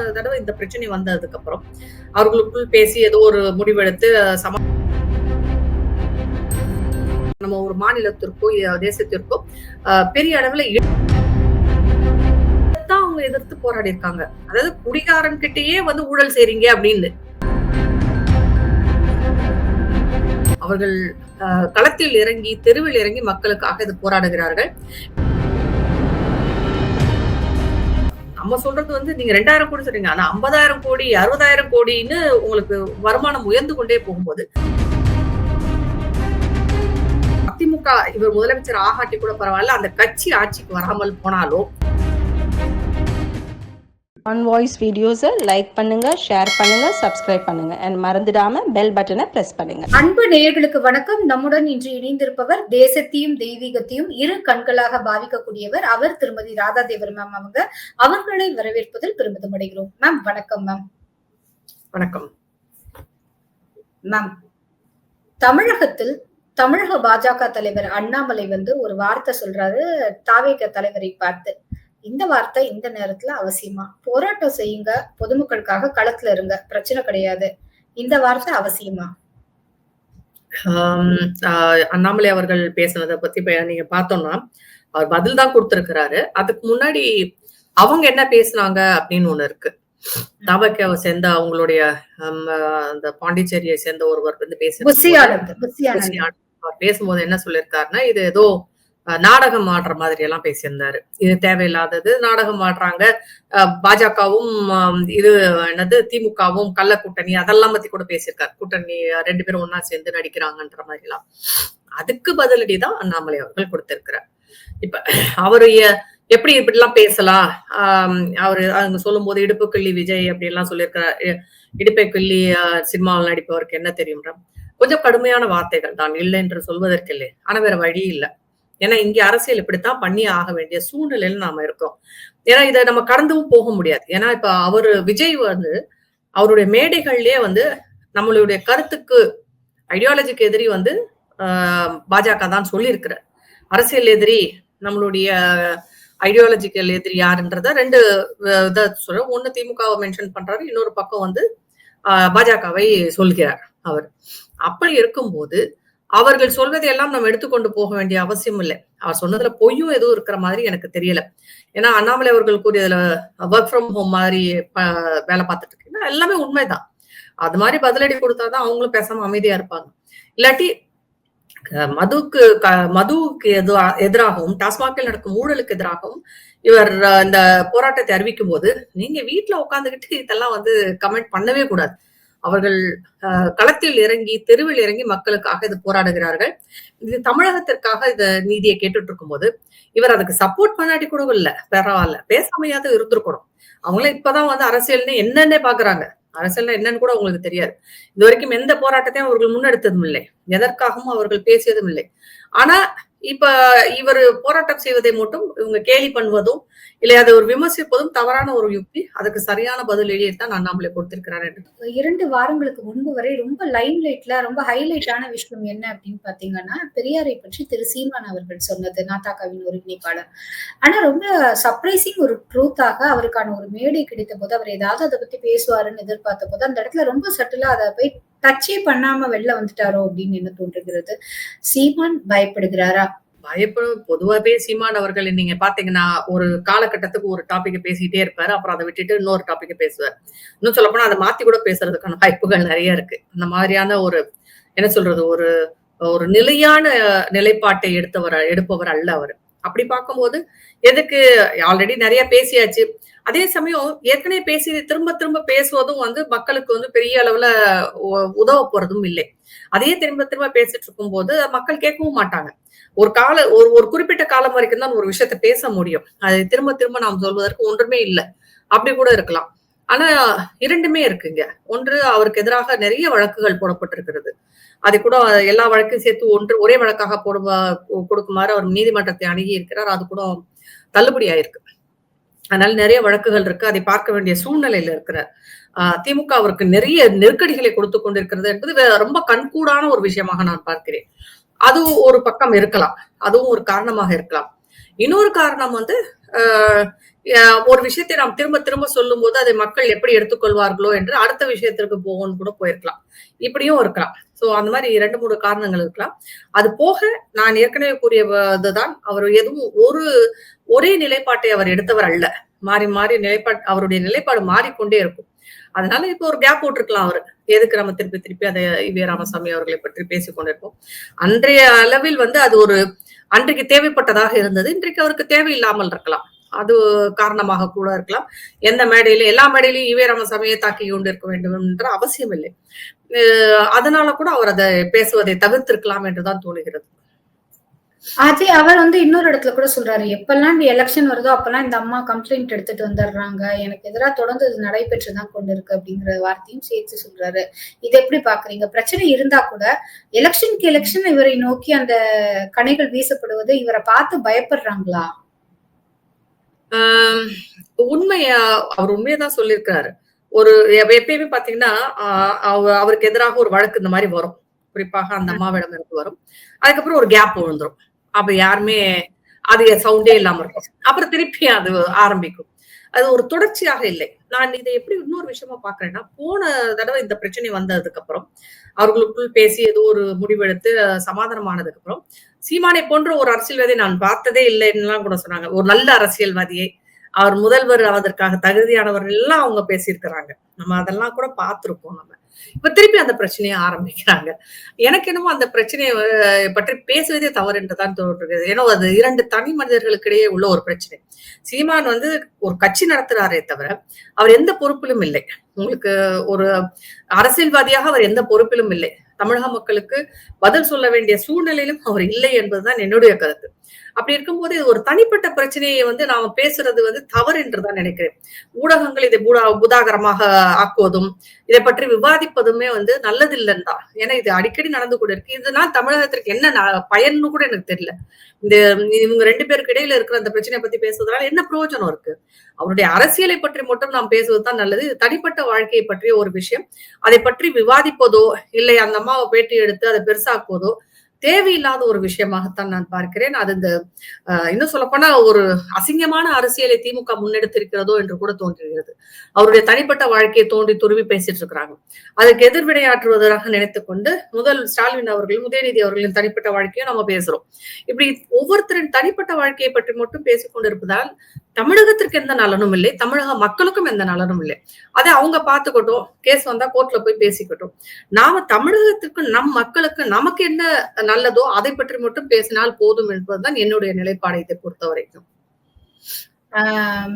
ரெண்டாவது தடவை இந்த பிரச்சனை வந்ததுக்கு அப்புறம் அவர்களுக்குள் பேசி ஏதோ ஒரு முடிவெடுத்து நம்ம ஒரு மாநிலத்திற்கோ தேசத்திற்கோ பெரிய அளவுல அவங்க எதிர்த்து போராடி இருக்காங்க. அதாவது குடிகாரன் கிட்டயே வந்து ஊழல் செய்றீங்க அப்படின்னு அவர்கள் களத்தில் இறங்கி தெருவில் இறங்கி மக்களுக்காக இது போராடுகிறார்கள். நம்ம சொல்றது வந்து நீங்க 2000 கோடி சொல்றீங்க, ஆனா 50,000 கோடி 60,000 கோடின்னு உங்களுக்கு வருமானம் உயர்ந்து கொண்டே போகும்போது அதிமுக இவர் முதலமைச்சர் ஆகாட்டி கூட பரவாயில்ல, அந்த கட்சி ஆட்சிக்கு வராமல் போனாலும் ஆன் வாய்ஸ் வீடியோஸை லைக் பண்ணுங்க, ஷேர் பண்ணுங்க, சப்ஸ்கிரைப் பண்ணுங்க and மறந்துடாம பெல் பட்டனை பிரஸ் பண்ணுங்க. அன்பு நேயர்களுக்கு வணக்கம். நம்முடன் இன்று இணைந்திருப்பவர் தேசத்தையும் தெய்வீகத்தையும் இரு கண்களாக பாவிக்கக்கூடியவர் அவர் திருமதி ராதா தேவர் மேம். அவர்களை வரவேற்பதில் பெருமிதம் அடைகிறோம். மேம் வணக்கம். மேம் வணக்கம். மேம், தமிழகத்தில் தமிழக பாஜக தலைவர் அண்ணாமலை வந்து ஒரு வார்த்தை சொல்றாரு தாவேக தலைவரை பார்த்து. இந்த வார்த்தை இந்த நேரத்துல அவசியமா? போராட்டம் செய்யுங்க, பொதுமக்களுக்காக களத்துல இருங்க, பிரச்சனை கிடையாது. இந்த வார்த்தை அவசியமா? அண்ணாமலை அவர்கள் பேசுனதை பத்தி நீங்க பார்த்தோம்னா அவர் பதில் தான் கொடுத்திருக்கிறாரு. அதுக்கு முன்னாடி அவங்க என்ன பேசுனாங்க அப்படின்னு ஒண்ணு இருக்கு. தவக்கவை சேர்ந்த அவங்களுடைய அந்த பாண்டிச்சேரியை சேர்ந்த ஒருவர் வந்து பேசும்போது என்ன சொல்லியிருக்காருன்னா, இது ஏதோ நாடகம் ஆடுற மாதிரி எல்லாம் பேசியிருந்தாரு. இது தேவையில்லாதது, நாடகம் ஆடுறாங்க, பாஜகவும் இது என்னது திமுகவும் கள்ள கூட்டணி அதெல்லாம் பத்தி கூட பேசியிருக்காரு. கூட்டணி 2 பேரும் ஒன்னா சேர்ந்து நடிக்கிறாங்கன்ற மாதிரி எல்லாம். அதுக்கு பதிலடிதான் அண்ணாமலை அவர்கள் கொடுத்திருக்கிறார். இப்ப அவரு எப்படி இப்படி எல்லாம் பேசலாம்? அவரு அவங்க சொல்லும் போது இடுப்பு கிள்ளி விஜய் அப்படி எல்லாம் சொல்லியிருக்கிறார். இடுப்பை கிள்ளி சினிமாவில் நடிப்பவருக்கு என்ன தெரியும்? கொஞ்சம் கடுமையான வார்த்தைகள் தான், இல்லை என்று சொல்வதற்கு இல்லை. ஆனா வேற வழி இல்லை. ஏன்னா இங்க அரசியல் இப்படித்தான் பண்ணி ஆக வேண்டிய சூழ்நிலையில நாம இருக்கோம். ஏன்னா இதை நம்ம கடந்தும் போக முடியாது. ஏன்னா இப்ப அவரு விஜய் வந்து அவருடைய மேடைகள்லயே வந்து நம்மளுடைய கருத்துக்கு ஐடியாலஜிக்கு எதிரி வந்து பாஜக தான் சொல்லியிருக்கிறார். அரசியல் எதிரி நம்மளுடைய ஐடியாலஜிக்கல் எதிரி யாருன்றத 2 இதை சொல்ற. ஒண்ணு திமுகவை மென்ஷன் பண்றாரு, இன்னொரு பக்கம் வந்து பாஜகவை சொல்கிறார் அவர். அப்படி இருக்கும்போது அவர்கள் சொல்வதை எல்லாம் நம்ம எடுத்துக்கொண்டு போக வேண்டிய அவசியம் இல்லை. அவர் சொன்னதுல பொய்யும் எதுவும் இருக்கிற மாதிரி எனக்கு தெரியல. ஏன்னா அண்ணாமலை அவர்கள் கூறியதுல ஒர்க் ஃப்ரம் ஹோம் மாதிரி வேலை பார்த்துட்டு இருக்கீங்கன்னா எல்லாமே உண்மைதான். அது மாதிரி பதிலடி கொடுத்தாதான் அவங்களும் பேசாம அமைதியா இருப்பாங்க. இல்லாட்டி மதுவுக்கு எதிராகவும் டாஸ்மாகில் நடக்கும் ஊழலுக்கு எதிராகவும் இவர் இந்த போராட்டத்தை அறிவிக்கும் போது நீங்க வீட்டுல உட்காந்துக்கிட்டு இதெல்லாம் வந்து கமெண்ட் பண்ணவே கூடாது. அவர்கள் களத்தில் இறங்கி தெருவில் இறங்கி மக்களுக்காக இது போராடுகிறார்கள். இது தமிழகத்திற்காக இந்த நீதியை கேட்டுட்டு இருக்கும் போது இவர் அதுக்கு சப்போர்ட் பண்ணாட்டி கூட இல்ல, பரவாயில்ல, பேசாமையாவது இருந்திருக்கணும். அவங்களே இப்பதான் வந்து அரசியல்னு என்னன்னே பாக்குறாங்க. அரசியல்னா என்னன்னு கூட அவங்களுக்கு தெரியாது. இது வரைக்கும் எந்த போராட்டத்தையும் அவர்கள் முன்னெடுத்ததும் இல்லை, எதற்காகவும் அவர்கள் பேசியதும் இல்லை. ஆனா இப்ப இவர் போராட்டம் செய்வதை மட்டும் இவங்க கேலி பண்ணுவதும் இல்லை அதை ஒரு விமர்சிப்பதும் தவறான ஒரு யுக்தி. அதுக்கு சரியான பதிலடியை தான் அண்ணாமலை கொடுத்திருக்கிறார். 2 வாரங்களுக்கு முன்பு வரை ரொம்ப லைம் லைட்ல ரொம்ப ஹைலைட்டான விஷயம் என்ன அப்படின்னு பாத்தீங்கன்னா, பெரியாரை பற்றி திரு சீமான் அவர்கள் சொன்னது, நாத்தாக்காவின் ஒருங்கிணைப்பாளர். ஆனா ரொம்ப சர்ப்ரைசிங் ஒரு ட்ரூத்தாக அவருக்கான ஒரு மேடை கிடைத்த போது அவர் ஏதாவது அதை பத்தி பேசுவாருன்னு எதிர்பார்த்த போது அந்த இடத்துல ரொம்ப சட்டிலா அதை போய் டச்சே பண்ணாம வெளில வந்துட்டாரோ அப்படின்னு என்ன தோன்றுகிறது? சீமான் பயப்படுகிறாரா? பயப்படும் பொதுவாகவே சீமான் அவர்கள் நீங்க பாத்தீங்கன்னா ஒரு காலகட்டத்துக்கு ஒரு டாபிக் பேசிட்டே இருப்பாரு, அப்புறம் அதை விட்டுட்டு இன்னொரு டாபிக் பேசுவார். இன்னும் சொல்ல போனா அதை மாத்தி கூட பேசுறதுக்கான வாய்ப்புகள் நிறைய இருக்கு. அந்த மாதிரியான ஒரு என்ன சொல்றது ஒரு ஒரு நிலையான நிலைப்பாட்டை எடுப்பவர் அல்ல அவர். அப்படி பார்க்கும்போது எதுக்கு ஆல்ரெடி நிறைய பேசியாச்சு. அதே சமயம் ஏற்கனவே பேசி திரும்ப திரும்ப பேசுவதும் வந்து மக்களுக்கு வந்து பெரிய அளவுல உதவ போறதும் இல்லை. அதையே திரும்ப திரும்ப பேசிட்டு இருக்கும் போது மக்கள் கேட்கவும் மாட்டாங்க. ஒரு குறிப்பிட்ட காலம் வரைக்கும் தான் ஒரு விஷயத்த பேச முடியும். அதை திரும்ப திரும்ப நாம் சொல்வதற்கு ஒன்றுமே இல்லை. அப்படி கூட இருக்கலாம். ஆனா 2மே இருக்குங்க. ஒன்று, அவருக்கு எதிராக நிறைய வழக்குகள் போடப்பட்டிருக்கிறது. அதை கூட எல்லா வழக்கையும் சேர்த்து ஒரே வழக்காக கொடுக்குமாறு அவர் நீதிமன்றத்தை அணுகி இருக்கிறார். அது கூட தள்ளுபடி ஆயிருக்கு. அதனால நிறைய வழக்குகள் இருக்கு. அதை பார்க்க வேண்டிய சூழ்நிலையில இருக்கிறார். திமுக அவருக்கு நிறைய நெருக்கடிகளை கொடுத்து கொண்டிருக்கிறது என்பது ரொம்ப கண்கூடான ஒரு விஷயமாக நான் பார்க்கிறேன். அதுவும் ஒரு பக்கம் இருக்கலாம், அதுவும் ஒரு காரணமாக இருக்கலாம். இன்னொரு காரணம் வந்து ஒரு விஷயத்தை நாம் திரும்ப திரும்ப சொல்லும் போது அதை மக்கள் எப்படி எடுத்துக்கொள்வார்களோ என்று அடுத்த விஷயத்திற்கு போகணும்னு கூட போயிருக்கலாம். இப்படியும் இருக்கலாம். சோ அந்த மாதிரி 2, 3 காரணங்கள் இருக்கலாம். அது போக நான் ஏற்கனவே கூறியதுதான், அவர் எதுவும் ஒரே நிலைப்பாட்டை அவர் எடுத்தவர் அல்ல. மாறி மாறி அவருடைய நிலைப்பாடு மாறிக்கொண்டே இருக்கும். அதனால இப்ப ஒரு கேப் போட்டிருக்கலாம் அவரு. எதுக்கு நம்ம திருப்பி திருப்பி அதை ஈவே ராமசாமி அவர்களை பற்றி பேசிக் கொண்டிருக்கோம். அன்றைய அளவில் வந்து அது அன்றைக்கு தேவைப்பட்டதாக இருந்தது. இன்றைக்கு அவருக்கு தேவையில்லாமல் இருக்கலாம். அது காரணமாக கூட இருக்கலாம். எந்த மேடையிலும் எல்லா மேடையிலும் ஈவே ராமசாமியை தாக்கி கொண்டு இருக்க வேண்டும் என்ற அவசியம் இல்லை. அதனால கூட அவர் அதை பேசுவதை தவிர்த்திருக்கலாம் என்றுதான் தோணுகிறது. அதே அவர் வந்து இன்னொரு இடத்துல கூட சொல்றாரு, எப்பெல்லாம் இந்த எலெக்ஷன் வருதோ அப்பெல்லாம் இந்த அம்மா கம்ப்ளைண்ட் எடுத்துட்டு வந்துடுறாங்க, எனக்கு எதிராக தொடர்ந்து இது நடைபெற்றுதான் கொண்டு இருக்கு அப்படிங்கிற வார்த்தையும் சேர்த்து சொல்றாரு. இதை எப்படி பாக்குறீங்க? பிரச்சனை இருந்தா கூட எலெக்ஷனுக்கு எலெக்ஷன் இவரை நோக்கி அந்த கணைகள் வீசப்படுவது இவரை பார்த்து பயப்படுறாங்களா? அவர் உண்மையதான் சொல்லியிருக்காரு. எப்பயுமே பாத்தீங்கன்னா அவருக்கு எதிராக ஒரு வழக்கு இந்த மாதிரி வரும். குறிப்பாக அந்த அம்மாவிடம் இருந்து வரும். அதுக்கப்புறம் ஒரு கேப் விழுந்துரும். அப்ப யாருமே அது சவுண்டே இல்லாம இருக்கும். அப்புறம் திருப்பி அது ஆரம்பிக்கும். அது ஒரு தொடர்ச்சியாக இல்லை. நான் இதை எப்படி இன்னொரு விஷயமா பாக்குறேன்னா, போன தடவை இந்த பிரச்சனை வந்ததுக்கு அப்புறம் அவர்களுக்குள் பேசி ஏதோ ஒரு முடிவெடுத்து சமாதானமானதுக்கு அப்புறம் சீமானை போன்ற ஒரு அரசியல்வாதியை நான் பார்த்ததே இல்லைன்னுலாம் கூட சொன்னாங்க. ஒரு நல்ல அரசியல்வாதியை, அவர் முதல்வர் ஆவதற்காக தகுதியானவர்கள் எல்லாம் அவங்க பேசியிருக்கிறாங்க. நம்ம அதெல்லாம் கூட பார்த்திருக்கோம். நம்ம இப்ப திருப்பி அந்த பிரச்சனையை ஆரம்பிக்கிறாங்க. எனக்கு என்னமோ அந்த பிரச்சனையை பற்றி பேசுவதே தவறு என்றுதான் தோன்றுகிறது. ஏன்னா அது 2 தனி மனிதர்களுக்கு இடையே உள்ள ஒரு பிரச்சனை. சீமான் வந்து ஒரு கட்சி நடத்துறாரே தவிர அவர் எந்த பொறுப்பிலும் இல்லை. உங்களுக்கு ஒரு அரசியல்வாதியாக அவர் எந்த பொறுப்பிலும் இல்லை. தமிழக மக்களுக்கு பதில் சொல்ல வேண்டிய சூழ்நிலையிலும் அவர் இல்லை என்பதுதான் என்னுடைய கருத்து. அப்படி இருக்கும்போது ஒரு தனிப்பட்ட பிரச்சனையை வந்து நாம பேசுறது வந்து தவறு என்றுதான் நினைக்கிறேன். ஊடகங்கள் இதை புதாகரமாக ஆக்குவதும் இதை பற்றி விவாதிப்பதுமே வந்து நல்லதில்லைன்னு தான். ஏன்னா இது அடிக்கடி நடந்து கூட இருக்கு. இதனால் தமிழகத்திற்கு என்ன பயன்னு கூட எனக்கு தெரியல. இவங்க 2 பேருக்கு இடையில இருக்கிற அந்த பிரச்சனையை பத்தி பேசுவதனால என்ன பிரயோஜனம் இருக்கு? அவருடைய அரசியலை பற்றி மட்டும் நாம் பேசுவதுதான் நல்லது. இது தனிப்பட்ட வாழ்க்கையை பற்றிய ஒரு விஷயம். அதை பற்றி விவாதிப்பதோ இல்லை அந்த அம்மாவை பேட்டி எடுத்து அதை பெருசாக்குவதோ தேவையில்லாத ஒரு விஷயமாகத்தான் நான் பார்க்கிறேன். அது இன்னும் சொல்லப்போனா ஒரு அசிங்கமான அரசியலை திமுக முன்னெடுத்திருக்கிறதோ என்று கூட தோன்றுகிறது. அவருடைய தனிப்பட்ட வாழ்க்கையை தோண்டி துருவி பேசிட்டு இருக்கிறாங்க. அதுக்கு எதிர்வினையாற்றுவதாக நினைத்துக் கொண்டு முதல் ஸ்டாலின் அவர்களும் உதயநிதி அவர்களின் தனிப்பட்ட வாழ்க்கையும் நம்ம பேசுறோம். இப்படி ஒவ்வொருத்தரின் தனிப்பட்ட வாழ்க்கையை பற்றி மட்டும் பேசிக் கொண்டிருப்பதால் தமிழகத்திற்கு எந்த நலனும் இல்லை, தமிழக மக்களுக்கும் எந்த நலனும் இல்லை. அதை அவங்க பார்த்துக்கட்டும், கேஸ் வந்தா கோர்ட்ல போய் பேசிக்கட்டும். நாம தமிழகத்திற்கு நம் மக்களுக்கு நமக்கு என்ன நல்லதோ அதை பற்றி மட்டும் பேசினால் போதும் என்பதுதான் என்னுடைய நிலைப்பாடை இதை பொறுத்த வரைக்கும்.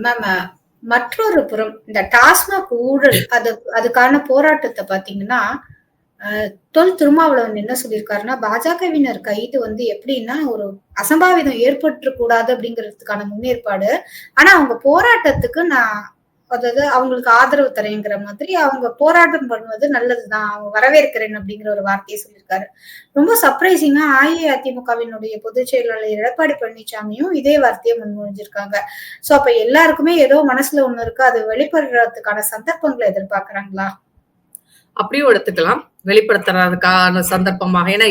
மேம், மற்றொரு புறம் இந்த டாஸ்மாக் ஊழல் அதுக்கான போராட்டத்தை பாத்தீங்கன்னா தொல் திருமாவளவன் என்ன சொல்லியிருக்காருன்னா, பாஜகவினர் கைது வந்து எப்படின்னா ஒரு அசம்பாவிதம் ஏற்பட்டு கூடாது அப்படிங்கிறதுக்கான முன்னேற்பாடு. ஆனா அவங்க போராட்டத்துக்கு அதாவது அவங்களுக்கு ஆதரவு தரேங்கிற மாதிரி அவங்க போராட்டம் பண்ணுவது நல்லதுதான், அவங்க வரவேற்கிறேன் அப்படிங்கிற ஒரு வார்த்தையை சொல்லியிருக்காரு. ரொம்ப சர்ப்ரைசிங்கா அஇஅதிமுகவினுடைய பொதுச் செயலாளர் எடப்பாடி பழனிசாமியும் இதே வார்த்தையை முன்மொழிஞ்சிருக்காங்க. சோ அப்ப எல்லாருக்குமே ஏதோ மனசுல ஒண்ணு இருக்கு, அது வெளிப்படுறதுக்கான சந்தர்ப்பங்களை எதிர்பார்க்கறாங்களா? அப்படியும் எடுத்துக்கலாம், வெளிப்படுத்துறதுக்கான சந்தர்ப்பமாக. ஏன்னா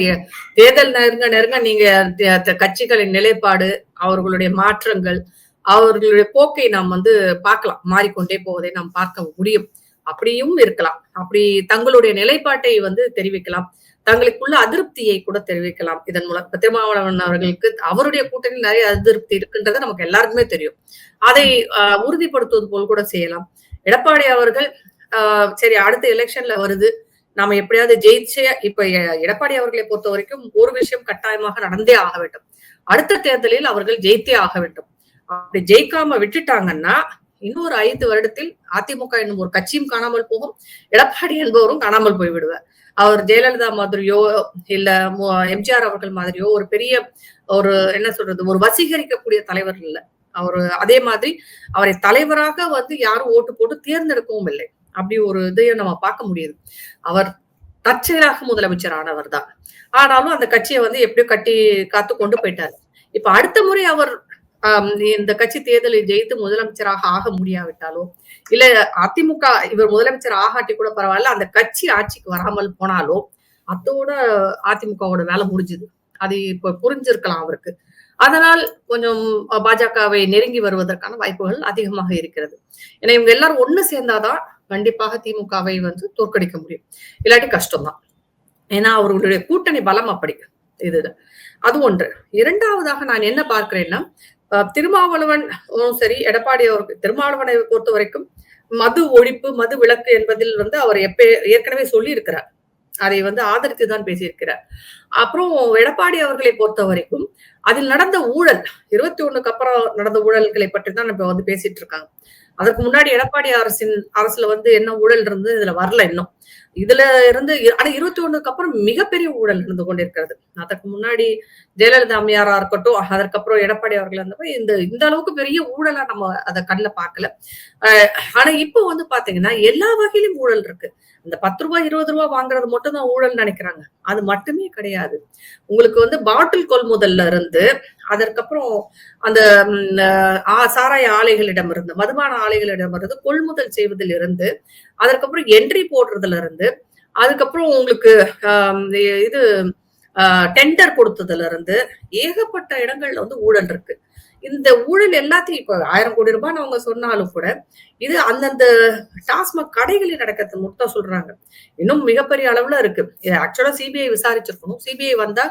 தேர்தல் நெருங்க நீங்க கட்சிகளின் நிலைப்பாடு, அவர்களுடைய மாற்றங்கள், அவர்களுடைய போக்கை நாம் வந்து பார்க்கலாம். மாறிக்கொண்டே போவதை நாம் பார்க்க முடியும். அப்படியும் இருக்கலாம். அப்படி தங்களுடைய நிலைப்பாட்டை வந்து தெரிவிக்கலாம், தங்களுக்குள்ள அதிருப்தியை கூட தெரிவிக்கலாம். இதன் மூலம் திருமாவளவன் அவர்களுக்கு அவருடைய கூட்டணியில் நிறைய அதிருப்தி இருக்குன்றது நமக்கு எல்லாருக்குமே தெரியும். அதை உறுதிப்படுத்துவது போல் கூட செய்யலாம். எடப்பாடி அவர்கள் சரி அடுத்த எலெக்ஷன்ல வருது, நாம எப்படியாவது ஜெயிச்சே, இப்ப எடப்பாடி அவர்களை பொறுத்த வரைக்கும் ஒரு விஷயம் கட்டாயமாக நடந்தே ஆக வேண்டும். அடுத்த தேர்தலில் அவர்கள் ஜெயித்தே ஆக வேண்டும். அப்படி ஜெயிக்காம விட்டுட்டாங்கன்னா இன்னொரு 5 வருடத்தில் அதிமுக என்னும் ஒரு கட்சியும் காணாமல் போகும், எடப்பாடி என்பவரும் காணாமல் போய் விடுவார். அவர் ஜெயலலிதா மாதிரியோ இல்ல எம்ஜிஆர் அவர்கள் மாதிரியோ ஒரு பெரிய என்ன சொல்றது, ஒரு வசீகரிக்கக்கூடிய தலைவர் இல்ல அவரு. அதே மாதிரி அவரை தலைவராக வந்து யாரும் ஓட்டு போட்டு தேர்ந்தெடுக்கவும் இல்லை. அப்படி ஒரு இதையும் நம்ம பார்க்க முடியுது. அவர் தற்செயலாக முதலமைச்சர் ஆனவர் தான். ஆனாலும் அந்த கட்சியை வந்து எப்படியோ கட்டி காத்து கொண்டு போயிட்டாரு. இப்ப அடுத்த முறை அவர் இந்த கட்சி தேர்தலில் ஜெயித்து முதலமைச்சராக ஆக முடியாவிட்டாலோ இல்ல அதிமுக இவர் முதலமைச்சர் ஆகாட்டி கூட பரவாயில்ல, அந்த கட்சி ஆட்சிக்கு வராமல் போனாலோ அதோட அதிமுகவோட வேலை முடிஞ்சுது. அது இப்ப புரிஞ்சிருக்கலாம் அவருக்கு. அதனால் கொஞ்சம் பாஜகவை நெருங்கி வருவதற்கான வாய்ப்புகள் அதிகமாக இருக்கிறது. ஏன்னா இவங்க எல்லாரும் ஒண்ணு சேர்ந்தாதான் கண்டிப்பாக திமுகவை வந்து தோற்கடிக்க முடியும். இல்லாட்டி கஷ்டம் தான். ஏன்னா அவர்களுடைய கூட்டணி பலம் அப்படி. இது அது ஒன்று. இரண்டாவதாக நான் என்ன பார்க்கிறேன்னா, திருமாவளவன் சரி, எடப்பாடி அவருக்கு திருமாவளவனை பொறுத்த வரைக்கும் மது ஒழிப்பு, மது விலக்கு என்பதில் வந்து அவர் ஏற்கனவே சொல்லி இருக்கிறார். அதை வந்து ஆதரித்துதான் பேசியிருக்கிறார். அப்புறம் எடப்பாடி அவர்களை பொறுத்த வரைக்கும் அதில் நடந்த ஊழல் 21க்கு அப்புறம் நடந்த ஊழல்களை பற்றி தான் இப்ப வந்து பேசிட்டு இருக்காங்க. அதற்கு முன்னாடி எடப்பாடி அரசுல வந்து என்ன ஊழல் இருந்து இதுல வரல இன்னும். இதுல இருந்து ஆனா 21க்கு அப்புறம் மிகப்பெரிய ஊழல் இருந்து கொண்டிருக்கிறது. அதற்கு முன்னாடி ஜெயலலிதா அம்மையாரா இருக்கட்டும், அதற்கப்புறம் எடப்பாடி அவர்கள் அந்த இந்த அளவுக்கு பெரிய ஊழலா நம்ம அதை கண்ணுல பார்க்கல. ஆனா இப்ப வந்து பாத்தீங்கன்னா எல்லா வகையிலும் ஊழல் இருக்கு. அந்த 10 ரூபாய் 20 ரூபாய் வாங்குறது மட்டும் தான் ஊழல் நினைக்கிறாங்க. அது மட்டுமே கிடையாது. உங்களுக்கு வந்து பாட்டில் கொள்முதல்ல இருந்து அதற்கப்புறம் அந்த சாராய ஆலைகளிடம் இருந்து, மதுபான ஆலைகளிடம் இருந்து கொள்முதல் செய்வதில் இருந்து, அதற்கப்புறம் என்ட்ரி போடுறதுல இருந்து, அதுக்கப்புறம் உங்களுக்கு இது டெண்டர் கொடுத்ததுல இருந்து ஏகப்பட்ட இடங்கள்ல வந்து ஊழல் இருக்கு. இந்த ஊழல் எல்லாத்தையும் இப்ப 1000 கோடி ரூபாய் அவங்க சொன்னாலும் கூட இது அந்தந்த டாஸ்மாக் கடைகளில் நடக்கிறது மட்டும் சொல்றாங்க. இன்னும் மிகப்பெரிய அளவுல இருக்கு. ஆக்சுவலா சிபிஐ விசாரிச்சிருக்கணும். சிபிஐ வந்தா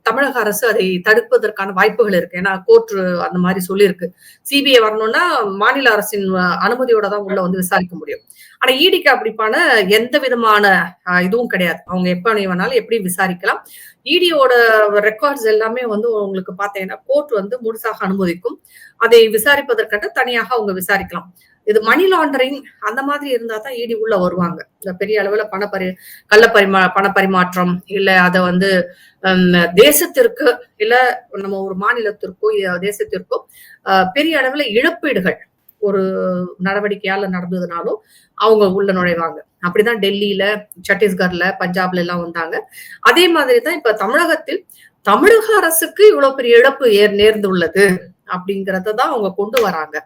தமிழக அரசு அதை தடுப்பதற்கான வாய்ப்புகள் இருக்கு. ஏன்னா கோர்ட் அந்த மாதிரி சொல்லியிருக்கு. சிபிஐ வரணும்னா மாநில அரசின் அனுமதியோட தான் உள்ள வந்து விசாரிக்க முடியும். ஆனா ஈடிக்கு அப்படிப்பான எந்த விதமான இதுவும் கிடையாது. அவங்க எப்ப வேணாலும் எப்படி விசாரிக்கலாம். ஈடியோட ரெக்கார்ட்ஸ் எல்லாமே வந்து உங்களுக்கு பாத்தீங்கன்னா கோர்ட் வந்து முழுசாக அனுமதிக்கும். அதை விசாரிப்பதற்காக தனியாக அவங்க விசாரிக்கலாம். இது மணி லாண்டரிங் அந்த மாதிரி இருந்தா தான் ஈடி உள்ள வருவாங்க. இந்த பெரிய அளவுல பண பரிமாற்றம் இல்ல அத வந்து தேசத்திற்கு இல்ல நம்ம ஒரு மாநிலத்திற்கோ தேசத்திற்கோ பெரிய அளவுல இழப்பீடுகள் ஒரு நடவடிக்கையால நடந்ததுனாலும் அவங்க உள்ள நுழைவாங்க. அப்படிதான் டெல்லியில, சத்தீஸ்கர்ல, பஞ்சாப்ல எல்லாம் வந்தாங்க. அதே மாதிரிதான் இப்ப தமிழகத்தில் தமிழக அரசுக்கு இவ்வளவு பெரிய இழப்பு நேர்ந்துள்ளது அப்படிங்கறதான் அவங்க கொண்டு வராங்க.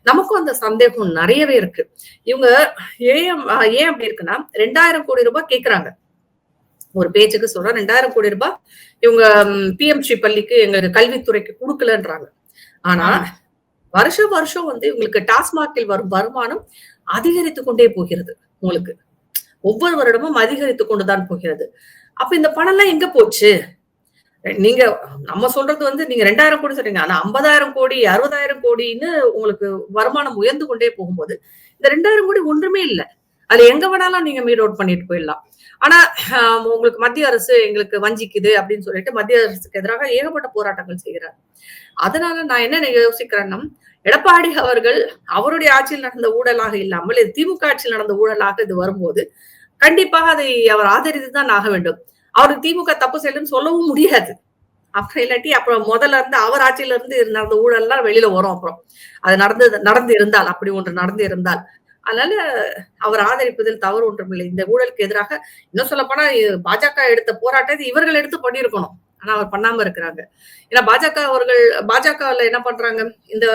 நமக்கும் அந்த சந்தேகம் நிறையவே இருக்கு. இவங்க ஏன் அப்படி இருக்குன்னா 2000 கோடி ரூபாய் கேக்குறாங்க. ஒரு பேச்சுக்கு சொல்ற 2000 கோடி ரூபாய் இவங்க பிஎம்சி பள்ளிக்கு எங்க கல்வித்துறைக்கு கொடுக்கலன்றாங்க. ஆனா வருஷம் வந்து இவங்களுக்கு டாஸ்மாகில் வரும் வருமானம் அதிகரித்து கொண்டே போகிறது. உங்களுக்கு ஒவ்வொரு வருடமும் அதிகரித்து கொண்டுதான் போகிறது. அப்ப இந்த பணம் எல்லாம் எங்க போச்சு? நீங்க நம்ம சொல்றது வந்து நீங்க 2000 கோடி சொல்றீங்க. ஆனா 50,000 கோடி 60,000 கோடின்னு உங்களுக்கு வருமானம் உயர்ந்து கொண்டே போகும்போது இந்த 2000 கோடி ஒன்றுமே இல்லை. அதுல எங்க வேணாலும் நீங்க மீட் அவுட் பண்ணிட்டு போயிடலாம். ஆனா உங்களுக்கு மத்திய அரசு எங்களுக்கு வஞ்சிக்குது அப்படின்னு சொல்லிட்டு மத்திய அரசுக்கு எதிராக ஏகப்பட்ட போராட்டங்கள் செய்கிறார். அதனால நான் என்ன யோசிக்கிறேன்னா, எடப்பாடி அவர்கள் அவருடைய ஆட்சியில் நடந்த ஊழலாக இல்லாமல் இது திமுக ஆட்சியில் நடந்த ஊழலாக இது வரும்போது கண்டிப்பாக அதை அவர் ஆதரித்துதான் ஆக வேண்டும். அவருக்கு திமுக தப்பு செய்யலன்னு சொல்லவும் முடியாது. அப்புறம் இல்லாட்டி அப்புறம் முதல்ல இருந்து அவர் ஆட்சியில இருந்து நடந்த ஊழல்லாம் வெளியில வரும். அப்புறம் அது நடந்து இருந்தால் அப்படி ஒன்று நடந்து இருந்தால் அதனால அவர் ஆதரிப்பதில் தவறு ஒன்றுமில்லை. இந்த ஊழலுக்கு எதிராக இன்னும் சொல்ல போனா பாஜக எடுத்த போராட்டத்தை இவர்கள் எடுத்து பண்ணியிருக்கணும். ஆனா அவர் பண்ணாம இருக்கிறாங்க. ஏன்னா பாஜகவுல என்ன பண்றாங்க, இந்த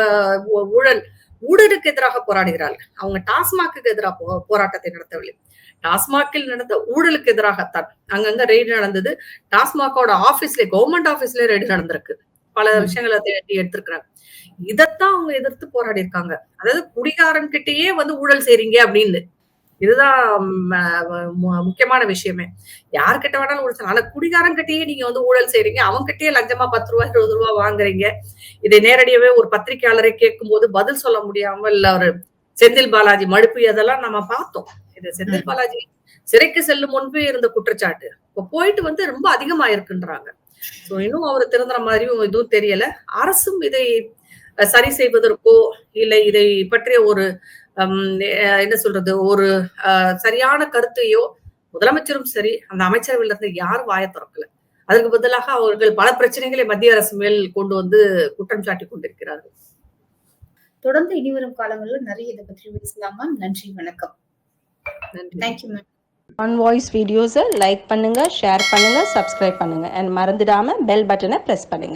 ஊழலுக்கு எதிராக போராடுகிறார்கள். அவங்க டாஸ்மாக்கு எதிராக போராட்டத்தை நடத்தவில்லை. டாஸ்மாகில் நடந்த ஊழலுக்கு எதிராகத்தான் அங்கங்க ரெய்டு நடந்தது. டாஸ்மாகோட ஆபீஸ்ல கவர்மெண்ட் ஆபீஸ்ல ரெய்டு நடந்திருக்கு. பல விஷயங்களை எடுத்திருக்கிறாங்க. இதத்தான் அவங்க எதிர்த்து போராடி இருக்காங்க. அதாவது குடிகாரன் கிட்டயே வந்து ஊழல் செய்றீங்க அப்படின்னு. இதுதான் முக்கியமான விஷயமே. யார்கிட்ட வேணாலும் ஊழல் செய்யலாம். ஆனா குடிகாரன் கிட்டயே நீங்க வந்து ஊழல் செய்றீங்க. அவங்க கிட்டயே லஞ்சமா 10 ரூபாய் 20 ரூபாய் வாங்குறீங்க. இதை நேரடியாவே ஒரு பத்திரிகையாளரை கேட்கும் போது பதில் சொல்ல முடியாமல் அவர் செந்தில் பாலாஜி மழுப்பு அதெல்லாம் நம்ம பார்த்தோம். இது செந்தில் பாலாஜி சிறைக்கு செல்லும் முன்பே இருந்த குற்றச்சாட்டு இப்ப போயிட்டு வந்து ரொம்ப அதிகமா இருக்குன்றாங்க. சோ இன்னும் அவர் திருந்துற மாதிரியும் எதுவும் தெரியல. அரசும் இதை சரி செய்வதற்கோ இல்ல இதை பற்றிய ஒரு என்ன சொல்றது ஒரு சரியான கருத்தையோ முதலமைச்சரும் சரி அந்த அமைச்சரவையில இருந்து யாரும் வாய திறக்கல. அதற்கு பதிலாக அவர்கள் பல பிரச்சனைகளை மத்திய அரசு மேல் கொண்டு வந்து குற்றம் சாட்டி கொண்டிருக்கிறார்கள். தொடர்ந்து இனிவரும் காலங்களில் நிறைய இதை பற்றி பேசலாமா? நன்றி, வணக்கம். Thank you ma'am. ஆன் வாய்ஸ் வீடியோஸை லைக் பண்ணுங்க, ஷேர் பண்ணுங்க, சப்ஸ்கிரைப் பண்ணுங்க அண்ட் மறந்துடாம பெல் பட்டனை பிரஸ் பண்ணுங்க.